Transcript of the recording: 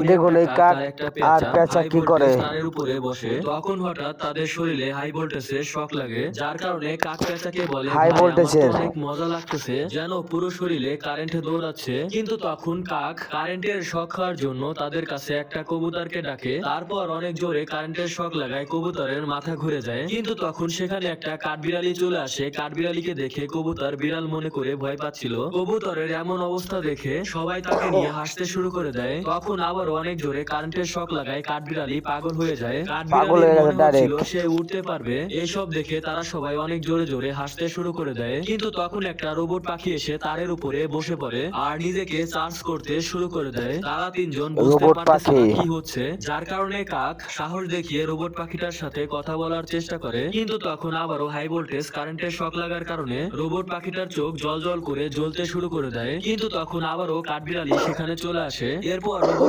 দেখুন এই কাক আর পেঁচা কি করে। তারের উপরে বসে, তখন হঠাৎ তাদের শরীরে হাই ভোল্টেজের শক লাগে, যার কারণে কাক পেঁচাকে বলে, হাই ভাই আমার তো ভোল্টেজের অনেক মজা লাগতেছে, যেন পুরো শরীরে কারেন্টে দৌড়াচ্ছে। কিন্তু তখন কাক কারেন্টের শক খাওয়ার জন্য তাদের কাছে একটা কবুতরকে ডাকে, তারপর অনেক জোরে কারেন্টের শক লাগায়, কবুতরের মাথা ঘুরে যায়। কিন্তু তখন সেখানে একটা কাঠবিড়ালি চলে আসে, কাঠবিড়ালিকে দেখে কবুতর বিড়াল মনে করে ভয় পাচ্ছিল। কবুতরের এমন অবস্থা দেখে সবাই তাকে নিয়ে হাসতে শুরু করে দেয়। তখন আবার অনেক জোরে কারেন্টের শক লাগায়, কাঠবিড়ালি পাগল হয়ে যায়। পাগল কাঠবিড়ালির হয়ে গেছে মনে হচ্ছিল ডাইরেক্ট। সে উঠতে পারবে। এইসব দেখে তারা সবাই অনেক জোরে জোরে হাসতে শুরু করে দেয়। কিন্তু তখন একটা রোবট পাখি এসে তারের উপরে বসে পড়ে আর নিজেকে চার্জ করতে শুরু করে দেয়। তারা তিনজন বুঝতে রোবট পারতেছে পাখি। না কি হচ্ছে, যার কারণে কাক সাহস দেখিয়ে রোবট পাখিটার সাথে কথা বলার চেষ্টা করে। কিন্তু তখন আবারও হাই ভোল্টেজ কারেন্টের শক লাগার কারণে রোবট পাখিটার চোখ জল জল করে জ্বলতে শুরু করে দেয়। কিন্তু তখন আবারও কাঠবিড়ালি সেখানে চলে আসে। এরপর রোবট